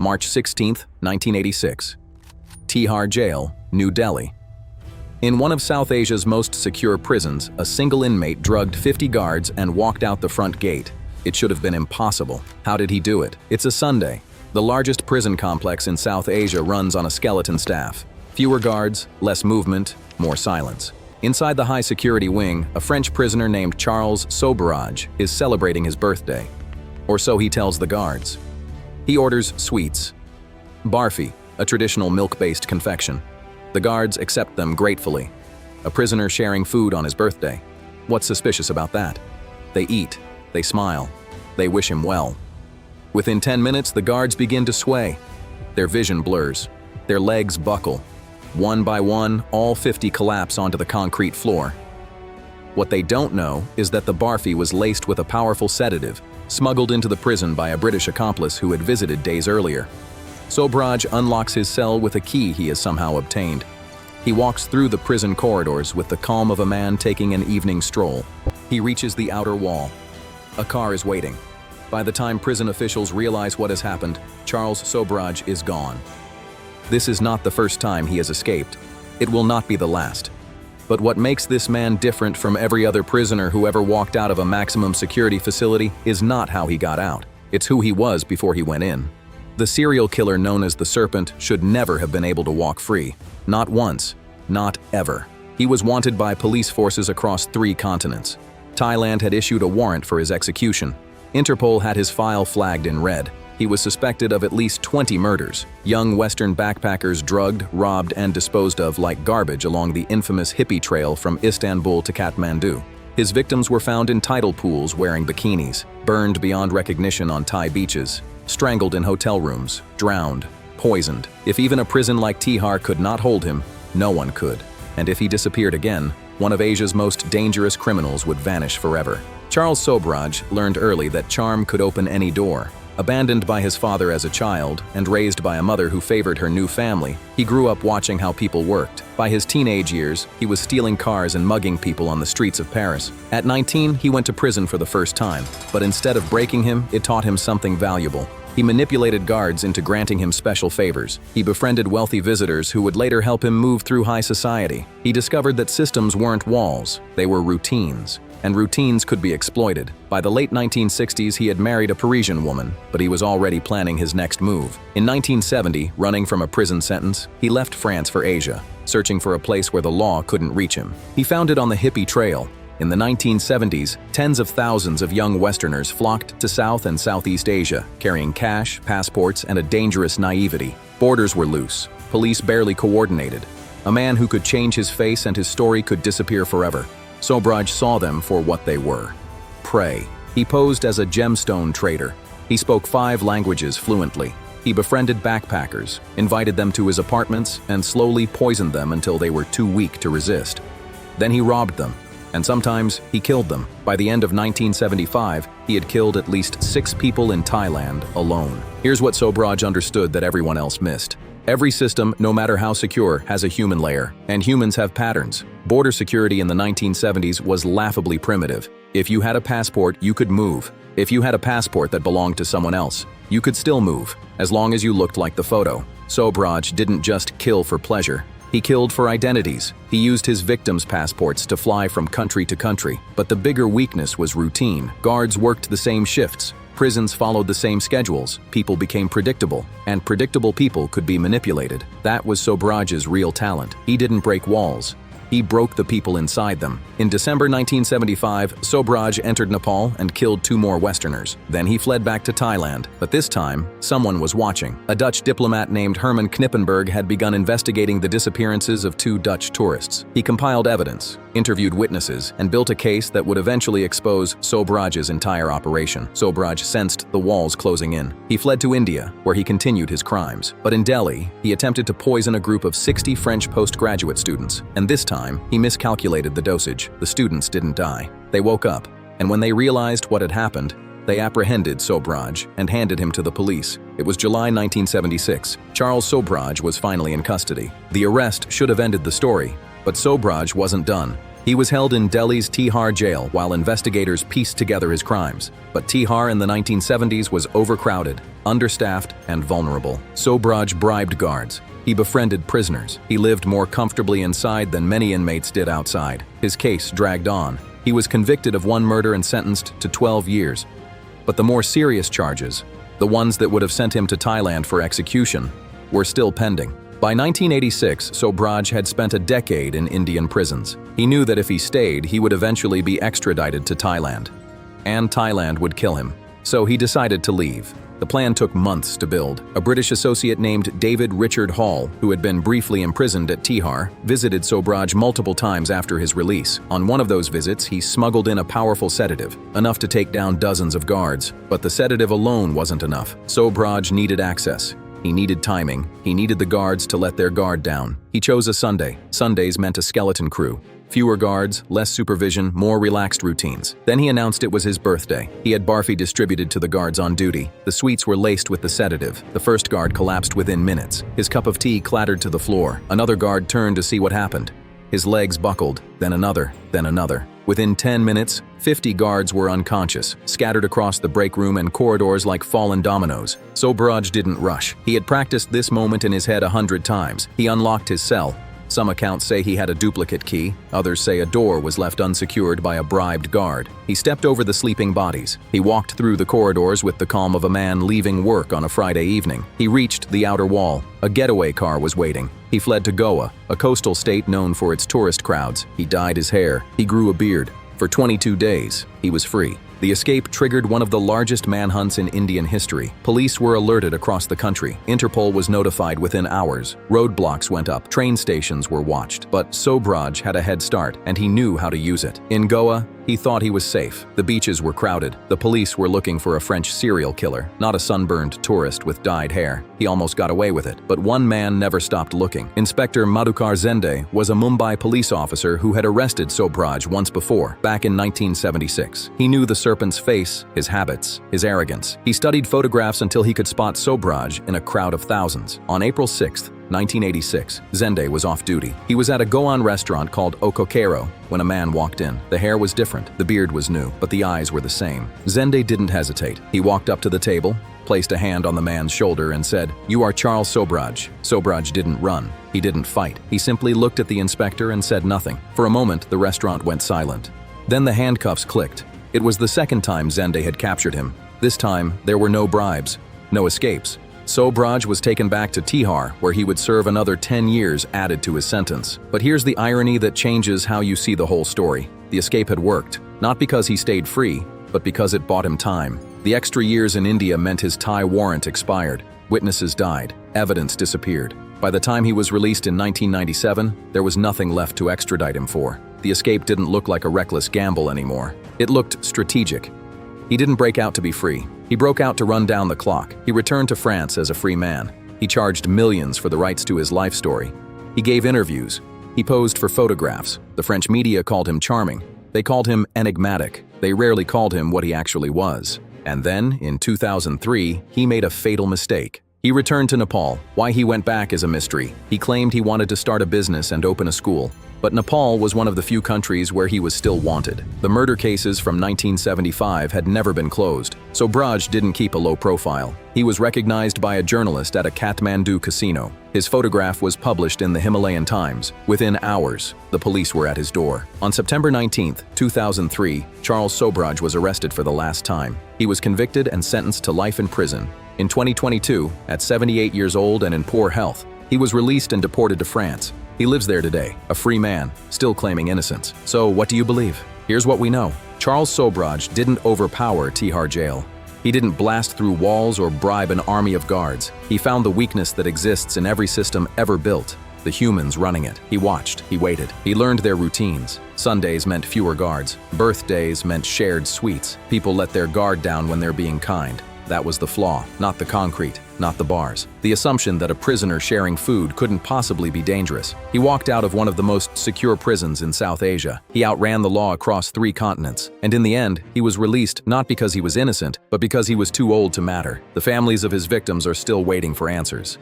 March 16, 1986. Tihar Jail, New Delhi. In one of South Asia's most secure prisons, a single inmate drugged 50 guards and walked out the front gate. It should have been impossible. How did he do it? It's a Sunday. The largest prison complex in South Asia runs on a skeleton staff. Fewer guards, less movement, more silence. Inside the high-security wing, a French prisoner named Charles Sobhraj is celebrating his birthday. Or so he tells the guards. He orders sweets. Barfi, a traditional milk-based confection. The guards accept them gratefully. A prisoner sharing food on his birthday. What's suspicious about that? They eat, they smile, they wish him well. Within 10 minutes, the guards begin to sway. Their vision blurs. Their legs buckle. One by one, all 50 collapse onto the concrete floor. What they don't know is that the Barfi was laced with a powerful sedative, smuggled into the prison by a British accomplice who had visited days earlier. Sobhraj unlocks his cell with a key he has somehow obtained. He walks through the prison corridors with the calm of a man taking an evening stroll. He reaches the outer wall. A car is waiting. By the time prison officials realize what has happened, Charles Sobhraj is gone. This is not the first time he has escaped. It will not be the last. But what makes this man different from every other prisoner who ever walked out of a maximum security facility is not how he got out. It's who he was before he went in. The serial killer known as the Serpent should never have been able to walk free. Not once. Not ever. He was wanted by police forces across 3 continents. Thailand had issued a warrant for his execution. Interpol had his file flagged in red. He was suspected of at least 20 murders. Young Western backpackers drugged, robbed, and disposed of like garbage along the infamous hippie trail from Istanbul to Kathmandu. His victims were found in tidal pools wearing bikinis, burned beyond recognition on Thai beaches, strangled in hotel rooms, drowned, poisoned. If even a prison like Tihar could not hold him, no one could. And if he disappeared again, one of Asia's most dangerous criminals would vanish forever. Charles Sobhraj learned early that charm could open any door. Abandoned by his father as a child and raised by a mother who favored her new family, he grew up watching how people worked. By his teenage years, he was stealing cars and mugging people on the streets of Paris. At 19, he went to prison for the first time, but instead of breaking him, it taught him something valuable. He manipulated guards into granting him special favors. He befriended wealthy visitors who would later help him move through high society. He discovered that systems weren't walls, they were routines. And routines could be exploited. By the late 1960s, he had married a Parisian woman, but he was already planning his next move. In 1970, running from a prison sentence, he left France for Asia, searching for a place where the law couldn't reach him. He found it on the hippie trail. In the 1970s, tens of thousands of young Westerners flocked to South and Southeast Asia, carrying cash, passports, and a dangerous naivety. Borders were loose. Police barely coordinated. A man who could change his face and his story could disappear forever. Sobhraj saw them for what they were. Prey. He posed as a gemstone trader. He spoke 5 languages fluently. He befriended backpackers, invited them to his apartments, and slowly poisoned them until they were too weak to resist. Then he robbed them, and sometimes he killed them. By the end of 1975, he had killed at least 6 people in Thailand alone. Here's what Sobhraj understood that everyone else missed. Every system, no matter how secure, has a human layer, and humans have patterns. Border security in the 1970s was laughably primitive. If you had a passport, you could move. If you had a passport that belonged to someone else, you could still move, as long as you looked like the photo. Sobhraj didn't just kill for pleasure. He killed for identities. He used his victims' passports to fly from country to country. But the bigger weakness was routine. Guards worked the same shifts. Prisons followed the same schedules. People became predictable, and predictable people could be manipulated. That was Sobhraj's real talent. He didn't break walls. He broke the people inside them. In December 1975, Sobhraj entered Nepal and killed 2 more Westerners. Then he fled back to Thailand, but this time, someone was watching. A Dutch diplomat named Herman Knippenberg had begun investigating the disappearances of 2 Dutch tourists. He compiled evidence, interviewed witnesses, and built a case that would eventually expose Sobhraj's entire operation. Sobhraj sensed the walls closing in. He fled to India, where he continued his crimes. But in Delhi, he attempted to poison a group of 60 French postgraduate students, and this time, he miscalculated the dosage. The students didn't die. They woke up, and when they realized what had happened, they apprehended Sobhraj and handed him to the police. It was July 1976. Charles Sobhraj was finally in custody. The arrest should have ended the story, but Sobhraj wasn't done. He was held in Delhi's Tihar jail while investigators pieced together his crimes. But Tihar in the 1970s was overcrowded, understaffed, and vulnerable. Sobhraj bribed guards. He befriended prisoners. He lived more comfortably inside than many inmates did outside. His case dragged on. He was convicted of one murder and sentenced to 12 years. But the more serious charges, the ones that would have sent him to Thailand for execution, were still pending. By 1986, Sobhraj had spent a decade in Indian prisons. He knew that if he stayed, he would eventually be extradited to Thailand. And Thailand would kill him. So he decided to leave. The plan took months to build. A British associate named David Richard Hall, who had been briefly imprisoned at Tihar, visited Sobhraj multiple times after his release. On one of those visits, he smuggled in a powerful sedative, enough to take down dozens of guards. But the sedative alone wasn't enough. Sobhraj needed access. He needed timing. He needed the guards to let their guard down. He chose a Sunday. Sundays meant a skeleton crew. Fewer guards, less supervision, more relaxed routines. Then he announced it was his birthday. He had Barfi distributed to the guards on duty. The sweets were laced with the sedative. The first guard collapsed within minutes. His cup of tea clattered to the floor. Another guard turned to see what happened. His legs buckled, then another, then another. Within 10 minutes, 50 guards were unconscious, scattered across the break room and corridors like fallen dominoes. Sobhraj didn't rush. He had practiced this moment in his head 100 times. He unlocked his cell. Some accounts say he had a duplicate key. Others say a door was left unsecured by a bribed guard. He stepped over the sleeping bodies. He walked through the corridors with the calm of a man leaving work on a Friday evening. He reached the outer wall. A getaway car was waiting. He fled to Goa, a coastal state known for its tourist crowds. He dyed his hair. He grew a beard. For 22 days, he was free. The escape triggered one of the largest manhunts in Indian history. Police were alerted across the country. Interpol was notified within hours. Roadblocks went up. Train stations were watched. But Sobhraj had a head start, and he knew how to use it. In Goa, he thought he was safe. The beaches were crowded. The police were looking for a French serial killer, not a sunburned tourist with dyed hair. He almost got away with it. But one man never stopped looking. Inspector Madhukar Zende was a Mumbai police officer who had arrested Sobhraj once before, back in 1976. He knew the serpent's face, his habits, his arrogance. He studied photographs until he could spot Sobhraj in a crowd of thousands. On April 6th, 1986, Zende was off duty. He was at a Goan restaurant called Okokero when a man walked in. The hair was different, the beard was new, but the eyes were the same. Zende didn't hesitate. He walked up to the table, placed a hand on the man's shoulder and said, "You are Charles Sobhraj." Sobhraj didn't run. He didn't fight. He simply looked at the inspector and said nothing. For a moment, the restaurant went silent. Then the handcuffs clicked. It was the second time Zende had captured him. This time, there were no bribes, no escapes. Sobhraj was taken back to Tihar, where he would serve another 10 years added to his sentence. But here's the irony that changes how you see the whole story. The escape had worked, not because he stayed free, but because it bought him time. The extra years in India meant his Thai warrant expired. Witnesses died. Evidence disappeared. By the time he was released in 1997, there was nothing left to extradite him for. The escape didn't look like a reckless gamble anymore. It looked strategic. He didn't break out to be free. He broke out to run down the clock. He returned to France as a free man. He charged millions for the rights to his life story. He gave interviews. He posed for photographs. The French media called him charming. They called him enigmatic. They rarely called him what he actually was. And then, in 2003, he made a fatal mistake. He returned to Nepal. Why he went back is a mystery. He claimed he wanted to start a business and open a school. But Nepal was one of the few countries where he was still wanted. The murder cases from 1975 had never been closed. Sobhraj didn't keep a low profile. He was recognized by a journalist at a Kathmandu casino. His photograph was published in the Himalayan Times. Within hours, the police were at his door. On September 19, 2003, Charles Sobhraj was arrested for the last time. He was convicted and sentenced to life in prison. In 2022, at 78 years old and in poor health, he was released and deported to France. He lives there today, a free man, still claiming innocence. So what do you believe? Here's what we know. Charles Sobhraj didn't overpower Tihar jail. He didn't blast through walls or bribe an army of guards. He found the weakness that exists in every system ever built, the humans running it. He watched, he waited, he learned their routines. Sundays meant fewer guards. Birthdays meant shared sweets. People let their guard down when they're being kind. That was the flaw, not the concrete, not the bars. The assumption that a prisoner sharing food couldn't possibly be dangerous. He walked out of one of the most secure prisons in South Asia. He outran the law across 3 continents. And in the end, he was released not because he was innocent, but because he was too old to matter. The families of his victims are still waiting for answers.